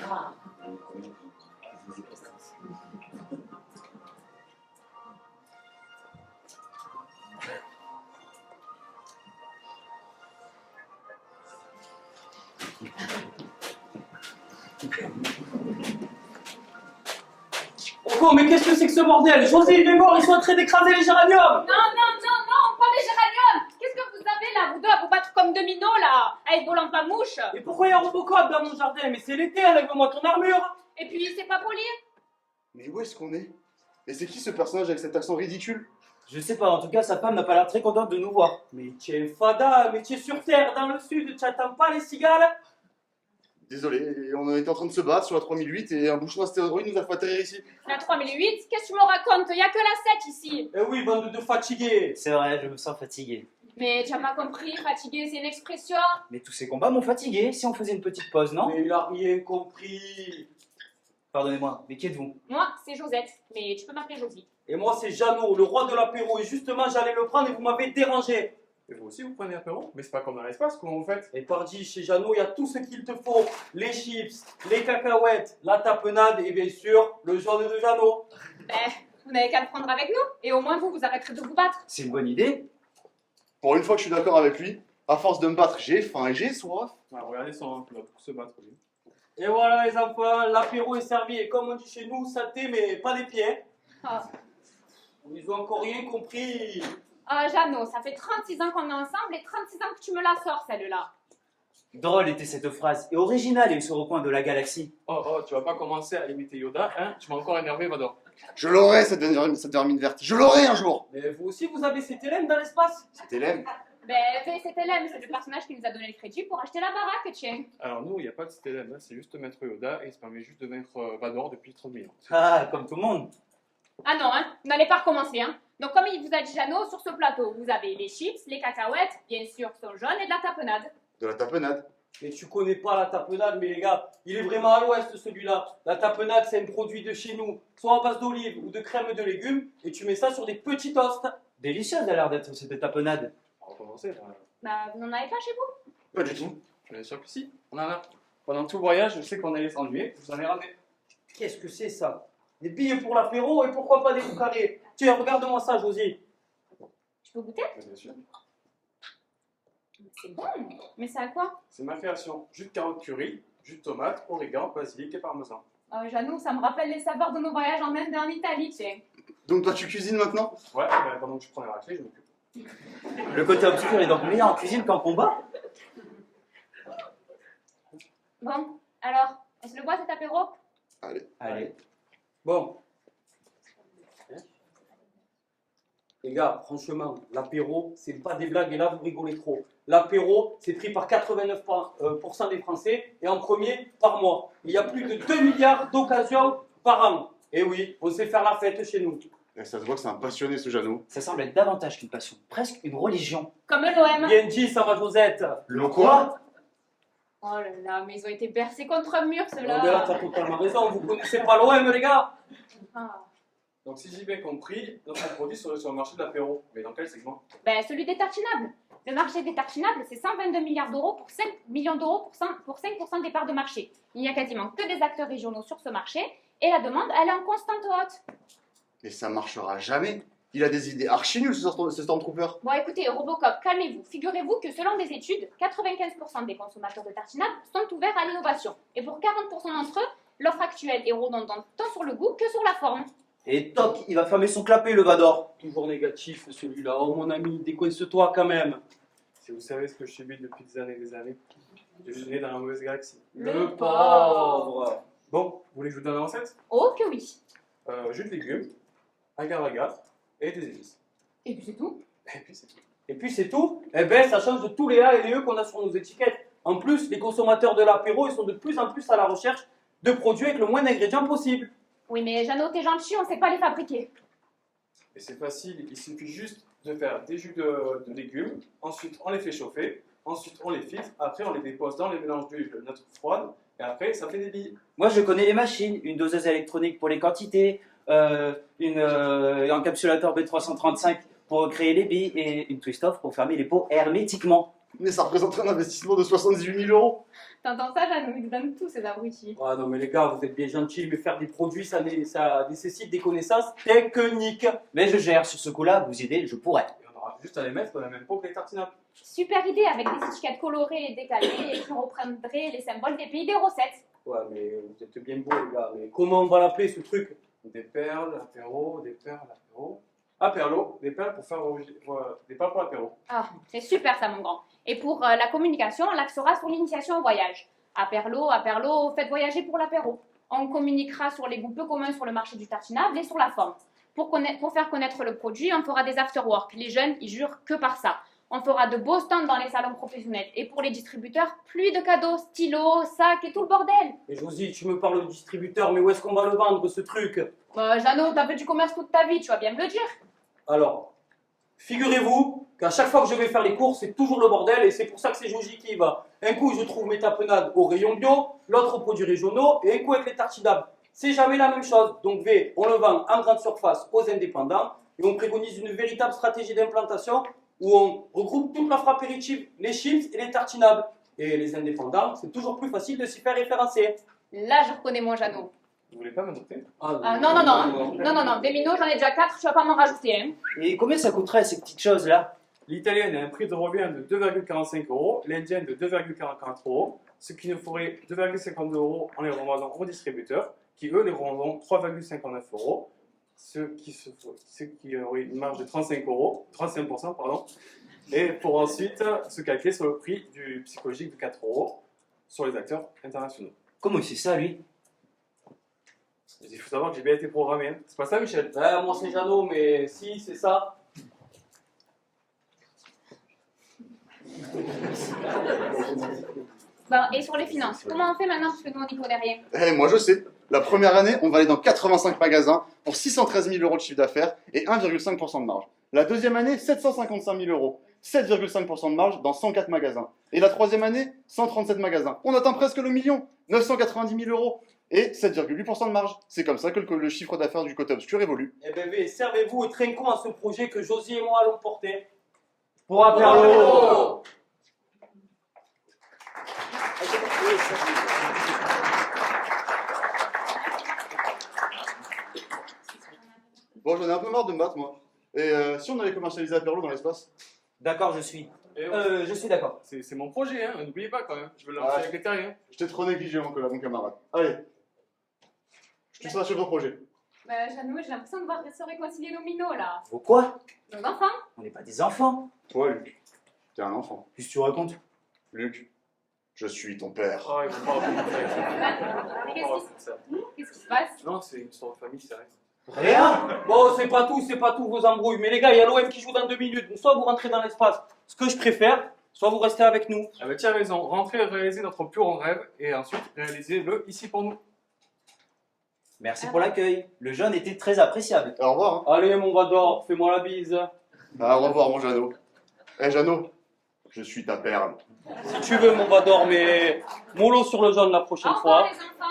Ah. Oh, mais qu'est-ce que c'est que ce bordel? José, il est mort, ils sont en train d'écraser les géraniums. Non, pas les géraniums. Qu'est-ce que vous avez là? Vous deux à vous battre comme dominos là, avec vos lampes à mouche. Et pourquoi il y a Robocop dans mon jardin? Mais c'est l'été, enlève-moi ton armure. Et puis c'est pas poli. Mais où est-ce qu'on est? Et c'est qui ce personnage avec cet accent ridicule? Je sais pas, en tout cas, sa femme n'a pas l'air très contente de nous voir. Mais tu es fada, mais tu es sur terre, dans le sud, tu attends pas les cigales? Désolé, on était en train de se battre sur la 3008 et un bouchon astéroïde nous a fait atterrir ici. La 3008, qu'est-ce que tu me racontes? Y a que la 7 ici. Eh oui, bande de fatigués. C'est vrai, je me sens fatigué. Mais tu as pas compris, fatigué c'est une expression. Mais tous ces combats m'ont fatigué. Si on faisait une petite pause, non? Mais il a rien compris. Pardonnez-moi, mais qui êtes-vous? Moi, c'est Josette, mais tu peux m'appeler Josie. Et moi, c'est Jeannot, le roi de l'apéro. Et justement, j'allais le prendre et vous m'avez dérangé. Et vous aussi, vous prenez l'apéro? Mais c'est pas comme dans l'espace, comment vous faites? Et pardi, chez Jeannot, il y a tout ce qu'il te faut. Les chips, les cacahuètes, la tapenade et bien sûr, le jaune de Jeannot. Ben, vous n'avez qu'à le prendre avec nous, et au moins vous arrêterez de vous battre. C'est une bonne idée. Pour une fois que je suis d'accord avec lui, à force de me battre, j'ai faim et j'ai soif. Ah, regardez son là, pour se battre. Lui. Et voilà les enfants, l'apéro est servi. Et comme on dit chez nous, saté, mais pas des pieds. Ah, Ils ont encore rien compris. Jeannot, ça fait 36 ans qu'on est ensemble, et 36 ans que tu me la sors celle-là. Drôle était cette phrase, et originale est ce recoin de la galaxie. Oh, tu vas pas commencer à imiter Yoda, hein? Tu m'as encore énervé, Vador. Je l'aurai cette vermine verte, je l'aurai un jour. Mais vous aussi, vous avez cet élève dans l'espace? C'était l'aime. Ben, c'était là, mais c'est le personnage qui nous a donné le crédit pour acheter la baraque, tiens. Alors nous, il n'y a pas de stélème, hein, c'est juste Maître Yoda et il se permet juste de vaincre Vador depuis 30 000 ans. Ah, comme tout le monde. Ah non, hein, vous n'allez pas recommencer, hein. Donc comme il vous a dit Jeannot, sur ce plateau, vous avez les chips, les cacahuètes, bien sûr son jaune et de la tapenade. De la tapenade. Mais tu connais pas la tapenade, mais les gars, il est vraiment à l'ouest celui-là. La tapenade, c'est un produit de chez nous, soit à base d'olive ou de crème de légumes, et tu mets ça sur des petits toasts. Délicieuse a l'air d'être cette tapenade. On va recommencer, là. Bah, vous n'en avez pas chez vous? Pas du tout. Bien sûr que si, on en a. Pendant tout le voyage, je sais qu'on allait s'ennuyer, je vous en ai ramené. Qu'est-ce que c'est ça? Des billets pour l'apéro et pourquoi pas des roues carrés? Tiens, regarde-moi ça, Josie. Je peux goûter? Bien sûr. C'est bon, mais c'est à quoi? C'est ma création. Jus de carotte curry, jus de tomate, origan, basilic et parmesan. Jeannot, ça me rappelle les saveurs de nos voyages en Inde et en Italie, tiens. Donc toi tu cuisines maintenant? Ouais, pendant que je prenais la clé, je m'occupe. Le côté obscur est donc meilleur en cuisine qu'en combat. Bon, alors, on se le voit cet apéro? Allez. Bon. Les gars, franchement, l'apéro, c'est pas des blagues et là vous rigolez trop. L'apéro, c'est pris par 89% des Français et en premier par mois. Il y a plus de 2 milliards d'occasions par an. Et oui, on sait faire la fête chez nous. Et ça se voit que c'est un passionné ce Jeannot. Ça semble être davantage qu'une passion, presque une religion. Comme l'OM. Bien dit, ça va Josette. Le quoi? Oh là là, mais ils ont été bercés contre un mur, Oh, ben là, t'as ceux-là. totalement raison, vous connaissez pas l'OM les gars. Ah. Donc si j'ai bien compris, notre produit serait sur le marché de l'apéro. Mais dans quel segment? Ben, celui des tartinables. Le marché des tartinables, c'est 122 milliards d'euros pour 5 millions d'euros pour 5% des parts de marché. Il n'y a quasiment que des acteurs régionaux sur ce marché et la demande, elle est en constante hausse. Mais ça marchera jamais. Il a des idées archi nulles ce Stormtrooper. Bon, écoutez, Robocop, calmez-vous. Figurez-vous que selon des études, 95% des consommateurs de tartinables sont ouverts à l'innovation. Et pour 40% d'entre eux, l'offre actuelle est redondante tant sur le goût que sur la forme. Et toc, il va fermer son clapet, le Vador. Toujours négatif celui-là. Oh mon ami, décoince-toi quand même. Si vous savez ce que je subis depuis des années et des années, je suis né dans la mauvaise galaxie. Le pauvre. Bon, vous voulez que je vous donne la recette? Oh que oui. Jus de légumes, agar-agar et des épices. Et puis c'est tout. Et puis c'est tout. Et puis c'est tout. Eh ben ça change de tous les A et les E qu'on a sur nos étiquettes. En plus, les consommateurs de l'apéro, ils sont de plus en plus à la recherche de produits avec le moins d'ingrédients possible. Oui, mais Jeannot, t'es gentil, on sait pas les fabriquer. Et c'est facile, il suffit juste de faire des jus de légumes, ensuite on les fait chauffer, ensuite on les filtre, après on les dépose dans les mélanges d'huile neutre froide, et après ça fait des billes. Moi, je connais les machines. Une doseuse électronique pour les quantités, un encapsulateur B335 pour créer les billes et une twist-off pour fermer les pots hermétiquement. Mais ça représenterait un investissement de 78 000 euros. T'entends ça, Jeannot? Ils donnent tout, ces abrutis. Ah non mais les gars, vous êtes bien gentils, mais faire des produits, ça nécessite des connaissances techniques. Mais je gère, sur ce coup-là, vous aider, je pourrais. Et on aura juste à les mettre dans la même pot que les tartinables. Super idée, avec des étiquettes colorées et décalées et qui reprendraient les symboles des pays des recettes. Ouais mais vous êtes bien beaux les gars, mais comment on va l'appeler ce truc? Des perles, apéro, des perles, apéro. Aperlo, des perles pour faire des perles pour l'apéro. Ah, c'est super ça, mon grand. Et pour la communication, on l'axera sur l'initiation au voyage. Aperlo, faites voyager pour l'apéro. On communiquera sur les goûts peu communs sur le marché du tartinable et sur la forme. Pour faire connaître le produit, on fera des after-work. Les jeunes, ils jurent que par ça. On fera de beaux stands dans les salons professionnels. Et pour les distributeurs, pluie de cadeaux, stylos, sacs et tout le bordel. Et Josie, tu me parles de distributeur, mais où est-ce qu'on va le vendre ce truc? Jeannot, t'as fait du commerce toute ta vie, tu vas bien me le dire. Alors, figurez-vous qu'à chaque fois que je vais faire les courses, c'est toujours le bordel et c'est pour ça que c'est Josie qui y va. Un coup, je trouve mes tapenades au rayon bio, l'autre aux produits régionaux et un coup avec les tartinables. C'est jamais la même chose. Donc, on le vend en grande surface aux indépendants et on préconise une véritable stratégie d'implantation où on regroupe toute l'offre apéritive, les chips et les tartinables. Et les indépendants, c'est toujours plus facile de s'y faire référencer. Là, je reconnais mon Jeannot. Vous voulez pas me noter? Ah, non, des minots, j'en ai déjà 4, tu vas pas m'en rajouter. Hein. Et combien ça coûterait, ces petites choses-là? L'italienne a un prix de revient de 2,45 euros, l'indienne de 2,44 euros, ce qui nous ferait 2,50 euros en les revendant aux distributeurs, qui eux les revendront 3,59 euros, ce qui aurait une marge de 35%, pardon, et pour ensuite se calquer sur le prix du psychologique de 4 euros sur les acteurs internationaux. Comment il sait ça, lui? Il faut savoir que j'ai bien été programmé. Hein. C'est pas ça, Michel? Ouais, moi c'est Jeannot, mais si, c'est ça. Bon, et sur les finances, comment on fait maintenant parce que nous on n'y connaît rien? Eh, moi je sais. La première année, on va aller dans 85 magasins pour 613 000 euros de chiffre d'affaires et 1,5% de marge. La deuxième année, 755 000 euros, 7,5% de marge dans 104 magasins. Et la troisième année, 137 magasins. On atteint presque le million, 990 000 euros et 7,8% de marge. C'est comme ça que le chiffre d'affaires du côté obscur évolue. Eh bien, servez-vous et trinquons à ce projet que Josie et moi allons porter. Pour Aperlo! Bon, j'en ai un peu marre de me battre, moi. Et si on allait commercialiser Aperlo dans l'espace? D'accord, je suis. Je suis d'accord. C'est mon projet, hein. N'oubliez pas quand même. Je veux le lancer avec les terriens. Je t'ai trop négligé, mon camarade. Allez, je te serai chef de projet. Jeannot, j'ai l'impression de voir se réconcilier nos minots là. Faut quoi? Nos enfants. On n'est pas des enfants. Toi, Luc, t'es un enfant. Qu'est-ce que tu racontes? Luc, je suis ton père. Oh, il faut pas raconter Mais ça. qu'est-ce qui se passe? Non, c'est une histoire de famille, c'est vrai. Rien? Bon, c'est pas tout vos embrouilles. Mais les gars, il y a l'OM qui joue dans 2 minutes. Donc, soit vous rentrez dans l'espace, ce que je préfère, soit vous restez avec nous. Ah bah tiens raison, rentrer et réaliser notre plus grand rêve et ensuite réaliser le ici pour nous. Merci pour l'accueil. Le jeune était très appréciable. Au revoir. Allez, mon Vador, fais-moi la bise. Au revoir, mon Jeannot. Jeannot, je suis ta perle. Si tu veux, mon Vador, mais mollo sur le jaune la prochaine Au revoir fois. les enfants.